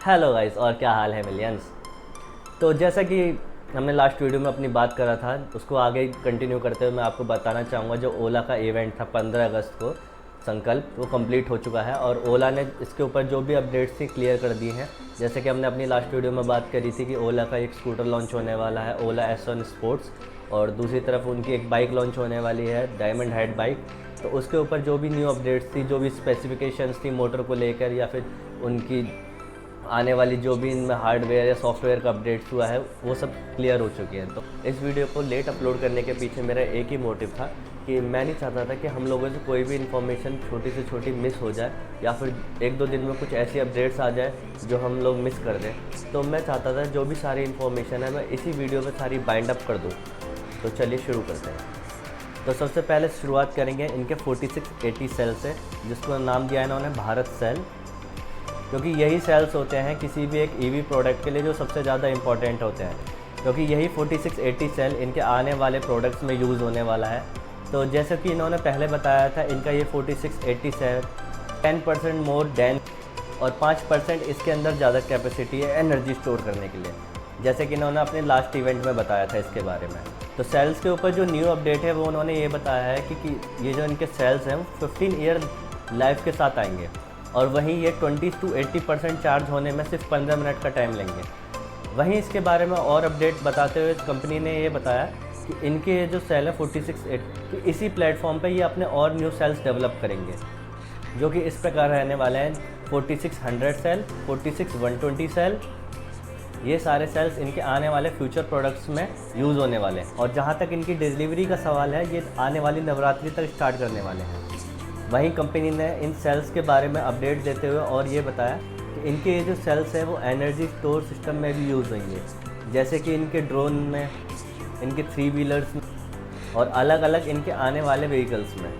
Hello guys, और क्या हाल है मिलियंस। तो जैसा कि हमने लास्ट वीडियो में अपनी बात करा था, उसको आगे कंटिन्यू करते हुए मैं आपको बताना चाहूँगा जो ओला का इवेंट था 15 अगस्त को, संकल्प, वो कंप्लीट हो चुका है और ओला ने इसके ऊपर जो भी अपडेट्स थी क्लियर कर दी हैं। जैसे कि हमने अपनी लास्ट वीडियो में बात करी थी कि ओला का एक स्कूटर लॉन्च होने वाला है, ओला S1 स्पोर्ट्स, और दूसरी तरफ उनकी एक बाइक लॉन्च होने वाली है, डायमंड हेड बाइक। तो उसके ऊपर जो भी न्यू अपडेट्स थी, जो भी स्पेसिफिकेशंस थी मोटर को लेकर, या फिर उनकी आने वाली जो भी इनमें हार्डवेयर या सॉफ्टवेयर का अपडेट्स हुआ है, वो सब क्लियर हो चुके हैं। तो इस वीडियो को लेट अपलोड करने के पीछे मेरा एक ही मोटिव था कि मैं नहीं चाहता था कि हम लोगों से कोई भी इन्फॉर्मेशन छोटी से छोटी मिस हो जाए, या फिर एक दो दिन में कुछ ऐसी अपडेट्स आ जाए जो हम लोग मिस कर दें। तो मैं चाहता था जो भी सारी इन्फॉर्मेशन है मैं इसी वीडियो में सारी बाइंड अप कर दूँ। तो चलिए शुरू करते हैं। तो सबसे पहले शुरुआत करेंगे इनके 4680 सेल से, जिसको नाम दिया है इन्होंने भारत सेल, क्योंकि यही सेल्स होते हैं किसी भी एक ईवी प्रोडक्ट के लिए जो सबसे ज़्यादा इंपॉर्टेंट होते हैं, क्योंकि यही 4680 सेल इनके आने वाले प्रोडक्ट्स में यूज़ होने वाला है। तो जैसे कि इन्होंने पहले बताया था, इनका ये 4680 सेल 10% मोर डेंस और 5% इसके अंदर ज़्यादा कैपेसिटी है एनर्जी स्टोर करने के लिए, जैसे कि इन्होंने अपने लास्ट इवेंट में बताया था इसके बारे में। तो सेल्स के ऊपर जो न्यू अपडेट है वो उन्होंने ये बताया है कि ये जो इनके सेल्स हैं वो 15 ईयर लाइफ के साथ आएंगे, और वहीं ये 20 to 80% चार्ज होने में सिर्फ 15 मिनट का टाइम लेंगे। वहीं इसके बारे में और अपडेट बताते हुए कंपनी ने ये बताया कि इनके ये जो सेल है 4680, कि इसी प्लेटफॉर्म पे ये अपने और न्यू सेल्स डेवलप करेंगे, जो कि इस प्रकार रहने वाले हैं 4600 सेल, 46120 सेल। ये सारे सेल्स इनके आने वाले फ्यूचर प्रोडक्ट्स में यूज़ होने वाले हैं, और जहाँ तक इनकी डिलीवरी का सवाल है, ये आने वाली नवरात्रि तक स्टार्ट करने वाले हैं। वहीं कंपनी ने इन सेल्स के बारे में अपडेट देते हुए और ये बताया कि इनके ये जो सेल्स हैं वो एनर्जी स्टोर सिस्टम में भी यूज़ होंगे, जैसे कि इनके ड्रोन में, इनके 3 व्हीलर्स में, और अलग अलग इनके आने वाले व्हीकल्स में।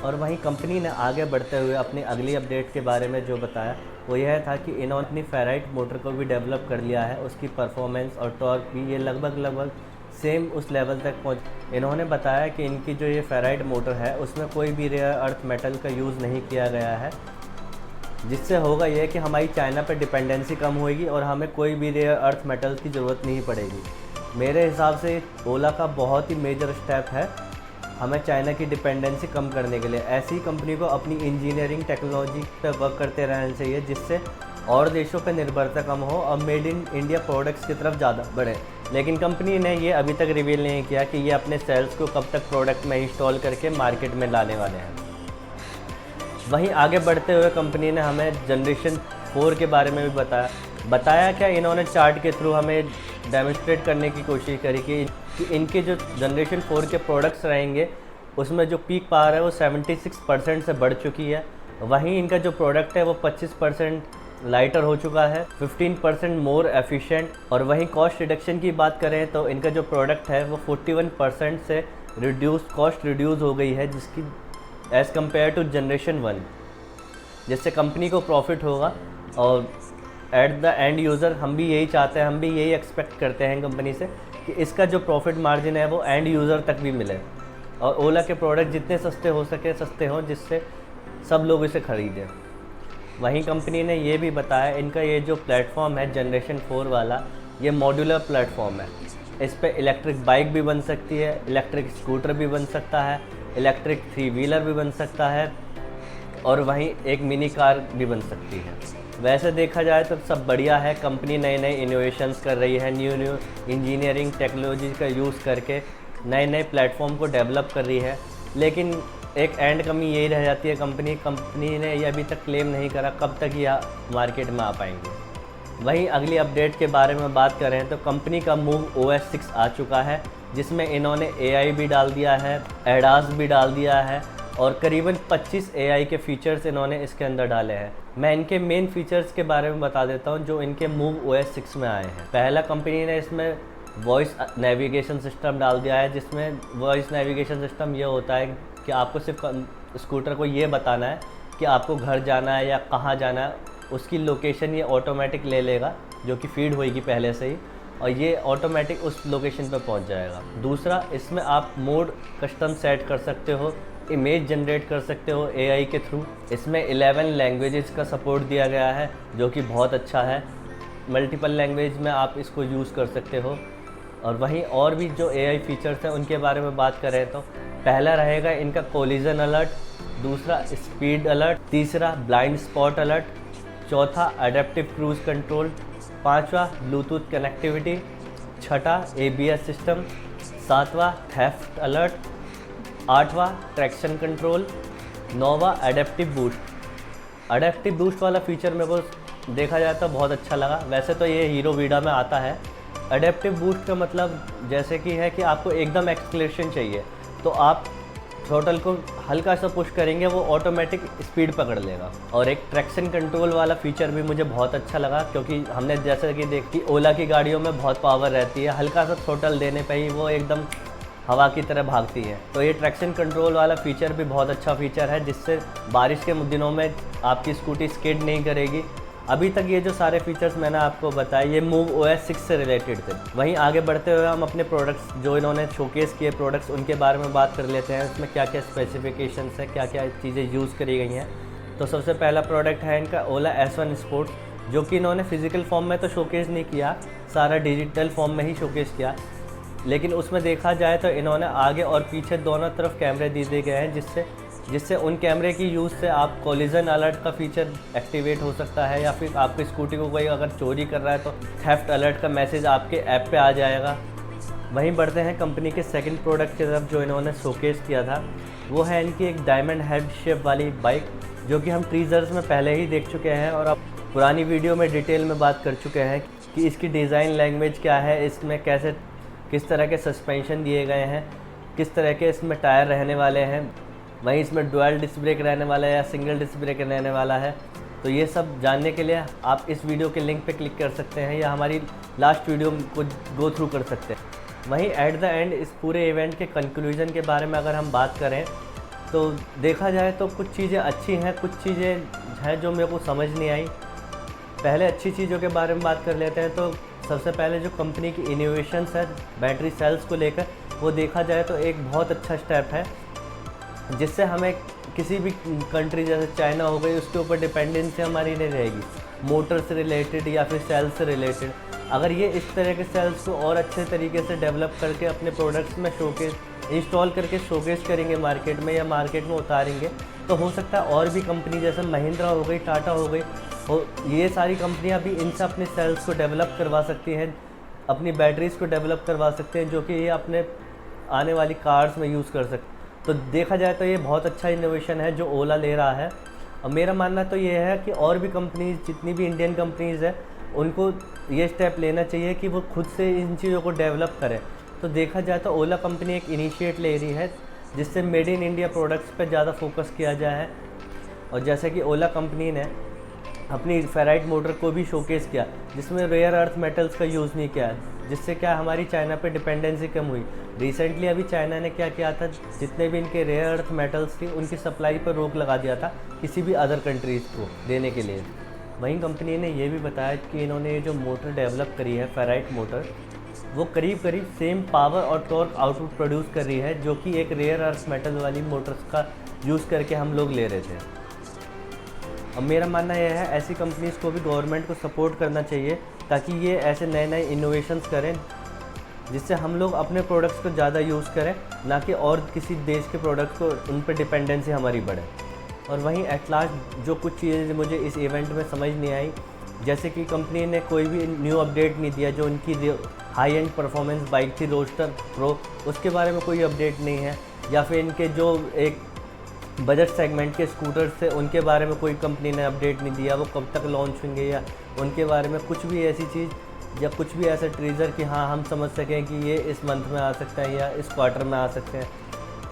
और वहीं कंपनी ने आगे बढ़ते हुए अपनी अगली अपडेट के बारे में जो बताया वो यह था कि इन्होंने अपनी फेराइट मोटर को भी डेवलप कर लिया है। उसकी परफॉर्मेंस और टॉर्क भी ये लगभग सेम उस लेवल तक पहुँच। इन्होंने बताया कि इनकी जो ये फेराइट मोटर है उसमें कोई भी रेयर अर्थ मेटल का यूज़ नहीं किया गया है, जिससे होगा ये कि हमारी चाइना पर डिपेंडेंसी कम होगी और हमें कोई भी रेयर अर्थ मेटल की ज़रूरत नहीं पड़ेगी। मेरे हिसाब से ओला का बहुत ही मेजर स्टेप है हमें चाइना की डिपेंडेंसी कम करने के लिए। ऐसी कंपनी को अपनी इंजीनियरिंग टेक्नोलॉजी पर वर्क करते रहना चाहिए, जिससे और देशों पर निर्भरता कम हो और मेड इन इंडिया प्रोडक्ट्स की तरफ ज़्यादा बढ़े। लेकिन कंपनी ने ये अभी तक रिवील नहीं किया कि ये अपने सेल्स को कब तक प्रोडक्ट में इंस्टॉल करके मार्केट में लाने वाले हैं। वहीं आगे बढ़ते हुए कंपनी ने हमें जनरेशन 4 के बारे में भी बताया क्या इन्होंने चार्ट के थ्रू हमें डेमोन्स्ट्रेट करने की कोशिश करी कि इनके जो जनरेशन 4 के प्रोडक्ट्स रहेंगे उसमें जो पीक पावर है वो 76% से बढ़ चुकी है। वहीं इनका जो प्रोडक्ट है वो 25% लाइटर हो चुका है, 15% मोर एफिशिएंट। और वहीं कॉस्ट रिडक्शन की बात करें तो इनका जो प्रोडक्ट है वो 41% से कॉस्ट रिड्यूस हो गई है, जिसकी एज़ कम्पेयर टू जनरेशन 1, जिससे कंपनी को प्रॉफिट होगा। और एट द एंड यूज़र हम भी यही चाहते हैं, हम भी यही एक्सपेक्ट करते हैं कंपनी से कि इसका जो प्रॉफिट मार्जिन है वो एंड यूज़र तक भी मिले, और ओला के प्रोडक्ट जितने सस्ते हो सके सस्ते हों, जिससे सब लोग इसे ख़रीदें। वहीं कंपनी ने ये भी बताया इनका ये जो प्लेटफॉर्म है जनरेशन 4 वाला, ये मॉड्यूलर प्लेटफॉर्म है। इस पे इलेक्ट्रिक बाइक भी बन सकती है, इलेक्ट्रिक स्कूटर भी बन सकता है, इलेक्ट्रिक 3 व्हीलर भी बन सकता है, और वहीं एक मिनी कार भी बन सकती है। वैसे देखा जाए तो सब बढ़िया है, कंपनी नए नए इनोवेशंस कर रही है, न्यू इंजीनियरिंग टेक्नोलॉजी का यूज़ करके नए प्लेटफॉर्म को डेवलप कर रही है। लेकिन एक एंड कमी यही रह जाती है, कंपनी ने ये अभी तक क्लेम नहीं करा कब तक यह मार्केट में आ पाएंगे। वहीं अगली अपडेट के बारे में बात करें तो कंपनी का मूव OS 6 आ चुका है, जिसमें इन्होंने AI भी डाल दिया है, ADAS भी डाल दिया है, और करीबन 25 AI के फीचर्स इन्होंने इसके अंदर डाले हैं। मैं इनके मेन फीचर्स के बारे में बता देता हूं जो इनके मूव OS 6 में आए हैं। पहला, कंपनी ने इसमें वॉइस नेविगेशन सिस्टम डाल दिया है, जिसमें वॉइस नेविगेशन सिस्टम ये होता है कि आपको सिर्फ स्कूटर को ये बताना है कि आपको घर जाना है या कहाँ जाना है, उसकी लोकेशन ये ऑटोमेटिक ले लेगा, जो कि फीड होएगी पहले से ही, और ये ऑटोमेटिक उस लोकेशन पर पहुंच जाएगा। दूसरा, इसमें आप मोड कस्टम सेट कर सकते हो इमेज जनरेट कर सकते हो एआई के थ्रू। इसमें 11 लैंग्वेजेस का सपोर्ट दिया गया है जो कि बहुत अच्छा है। मल्टीपल लैंग्वेज में आप इसको यूज़ कर सकते हो। और वहीं और भी जो एआई फीचर्स हैं उनके बारे में बात करें तो पहला रहेगा इनका कोलिजन अलर्ट, दूसरा स्पीड अलर्ट, तीसरा ब्लाइंड स्पॉट अलर्ट, चौथा अडेप्टिव क्रूज कंट्रोल, पांचवा ब्लूटूथ कनेक्टिविटी, छठा एबीएस सिस्टम, सातवां थेफ्ट अलर्ट, आठवां ट्रैक्शन कंट्रोल, नौवां अडेप्टिव बूस्ट। अडेप्टिव बूस्ट वाला फीचर मेरे को देखा जाए तो बहुत अच्छा लगा। वैसे तो ये हीरो वीडा में आता है। अडेप्टिव बूस्ट का मतलब जैसे कि है कि आपको एकदम एक्सलेशन चाहिए तो आप थ्रोटल को हल्का सा पुश करेंगे, वो ऑटोमेटिक स्पीड पकड़ लेगा। और एक ट्रैक्शन कंट्रोल वाला फीचर भी मुझे बहुत अच्छा लगा, क्योंकि हमने जैसे कि देखी ओला की गाड़ियों में बहुत पावर रहती है, हल्का सा थ्रोटल देने पे ही वो एकदम हवा की तरह भागती है। तो ये ट्रैक्शन कंट्रोल वाला फीचर भी बहुत अच्छा फीचर है, जिससे बारिश के दिनों में आपकी स्कूटी स्किड नहीं करेगी। अभी तक ये जो सारे फीचर्स मैंने आपको बताए ये मूव OS 6 से रिलेटेड थे। वहीं आगे बढ़ते हुए हम अपने प्रोडक्ट्स जो इन्होंने शोकेस किए प्रोडक्ट्स उनके बारे में बात कर लेते हैं। इसमें क्या क्या स्पेसिफिकेशंस है, क्या क्या चीज़ें यूज़ करी गई हैं। तो सबसे पहला प्रोडक्ट है इनका ओला S1 स्पोर्ट्स, जो कि इन्होंने फिजिकल फॉर्म में तो शोकेस नहीं किया, सारा डिजिटल फॉर्म में ही शोकेस किया। लेकिन उसमें देखा जाए तो इन्होंने आगे और पीछे दोनों तरफ कैमरे दे दिए गए हैं, जिससे उन कैमरे की यूज़ से आप कोलिजन अलर्ट का फीचर एक्टिवेट हो सकता है, या फिर आपकी स्कूटी को कोई अगर चोरी कर रहा है तो थेफ्ट अलर्ट का मैसेज आपके ऐप पे आ जाएगा। वहीं बढ़ते हैं कंपनी के सेकंड प्रोडक्ट की तरफ जो इन्होंने शोकेस किया था, वो है इनकी एक डायमंड हेड शेप वाली बाइक, जो कि हम टीजर्स में पहले ही देख चुके हैं और अब पुरानी वीडियो में डिटेल में बात कर चुके हैं कि इसकी डिज़ाइन लैंग्वेज क्या है, इसमें किस तरह के सस्पेंशन दिए गए हैं, किस तरह के इसमें टायर रहने वाले हैं, वहीं इसमें डुअल डिस्क ब्रेक रहने वाला है या सिंगल डिस्क ब्रेक रहने वाला है। तो ये सब जानने के लिए आप इस वीडियो के लिंक पे क्लिक कर सकते हैं या हमारी लास्ट वीडियो को गो थ्रू कर सकते हैं। वहीं एट द एंड इस पूरे इवेंट के कंक्लूजन के बारे में अगर हम बात करें तो देखा जाए तो कुछ चीज़ें अच्छी हैं, कुछ चीज़ें हैं जो मेरे को समझ नहीं आई। पहले अच्छी चीज़ों के बारे में बात कर लेते हैं। तो सबसे पहले जो कंपनी की इनोवेशंस है बैटरी सेल्स को लेकर, वो देखा जाए तो एक बहुत अच्छा स्टेप है, जिससे हमें किसी भी कंट्री जैसे चाइना हो गई उसके ऊपर डिपेंडेंसी हमारी नहीं रहेगी मोटर से रिलेटेड या फिर सेल्स से रिलेटेड। अगर ये इस तरह के सेल्स को और अच्छे तरीके से डेवलप करके अपने प्रोडक्ट्स में शोकेस इंस्टॉल करके शोकेस करेंगे मार्केट में या मार्केट में उतारेंगे, तो हो सकता है और भी कंपनी जैसे महिंद्रा हो गई, टाटा हो गई, ये सारी कंपनियां भी इनसे अपने सेल्स को डेवलप करवा सकती हैं, अपनी बैटरीज़ को डेवलप करवा सकते हैं, जो कि ये अपने आने वाली कार्स में यूज़ कर सकते हैं। तो देखा जाए तो ये बहुत अच्छा इनोवेशन है जो ओला ले रहा है। और मेरा मानना तो ये है कि और भी कंपनीज, जितनी भी इंडियन कंपनीज़ है, उनको ये स्टेप लेना चाहिए कि वो खुद से इन चीज़ों को डेवलप करें। तो देखा जाए तो ओला कंपनी एक इनिशिएट ले रही है जिससे मेड इन इंडिया प्रोडक्ट्स पे ज़्यादा फोकस किया जाए है। और जैसे कि ओला कंपनी ने अपनी फेराइट मोटर को भी शोकेस किया, जिसमें रेयर अर्थ मेटल्स का यूज़ नहीं किया, जिससे क्या हमारी चाइना पे डिपेंडेंसी कम हुई। रिसेंटली अभी चाइना ने क्या किया था, जितने भी इनके रेयर अर्थ मेटल्स थी उनकी सप्लाई पर रोक लगा दिया था किसी भी अदर कंट्रीज़ को देने के लिए। वहीं कंपनी ने ये भी बताया कि इन्होंने ये जो मोटर डेवलप करी है फेराइट मोटर, वो करीब करीब सेम पावर और टॉर्क आउटपुट प्रोड्यूस कर रही है जो कि एक रेयर अर्थ मेटल वाली मोटर्स का यूज़ करके हम लोग ले रहे थे। अब मेरा मानना यह है ऐसी कंपनीज़ को भी गवर्नमेंट को सपोर्ट करना चाहिए ताकि ये ऐसे नए नए इनोवेशंस करें, जिससे हम लोग अपने प्रोडक्ट्स को ज़्यादा यूज़ करें, ना कि और किसी देश के प्रोडक्ट्स को उन पर डिपेंडेंसी हमारी बढ़े। और वहीं एट लास्ट जो कुछ चीज़ें मुझे इस इवेंट में समझ नहीं आई, जैसे कि कंपनी ने कोई भी न्यू अपडेट नहीं दिया। जो उनकी हाई एंड परफॉर्मेंस बाइक थी रोस्टर प्रो, उसके बारे में कोई अपडेट नहीं है, या फिर इनके जो एक बजट सेगमेंट के स्कूटर्स थे उनके बारे में कोई कंपनी ने अपडेट नहीं दिया, वो कब तक लॉन्च होंगे या उनके बारे में कुछ भी ऐसी चीज़ या कुछ भी ऐसा ट्रीज़र कि हाँ हम समझ सकें कि ये इस मंथ में आ सकता है या इस क्वार्टर में आ सकते हैं।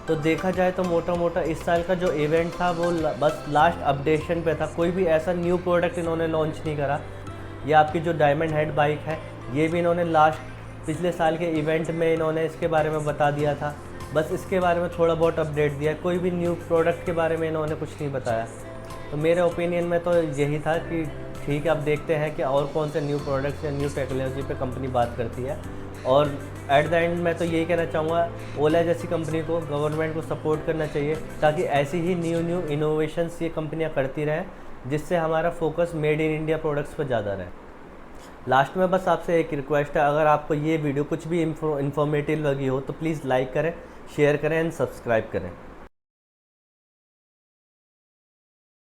तो देखा जाए तो मोटा मोटा इस साल का जो इवेंट था वो बस लास्ट अपडेशन पे था, कोई भी ऐसा न्यू प्रोडक्ट इन्होंने लॉन्च नहीं करा। ये आपकी जो डायमंड हेड बाइक है ये भी इन्होंने लास्ट पिछले साल के इवेंट में इन्होंने इसके बारे में बता दिया था, बस इसके बारे में थोड़ा बहुत अपडेट दिया, कोई भी न्यू प्रोडक्ट के बारे में इन्होंने कुछ नहीं बताया। तो मेरे ओपिनियन में तो यही था कि ठीक है, अब देखते हैं कि और कौन से न्यू प्रोडक्ट्स या न्यू टेक्नोलॉजी पे कंपनी बात करती है। और एट द एंड मैं तो यही कहना चाहूँगा, ओला जैसी कंपनी को गवर्नमेंट को सपोर्ट करना चाहिए, ताकि ऐसी ही न्यू इनोवेशंस ये कंपनियाँ करती रहें, जिससे हमारा focus made in India products पर ज़्यादा रहे। लास्ट में बस आपसे एक रिक्वेस्ट है, अगर आपको ये वीडियो कुछ भी इन्फॉर्मेटिव लगी हो तो प्लीज़ लाइक करें, शेयर करें एंड सब्सक्राइब करें।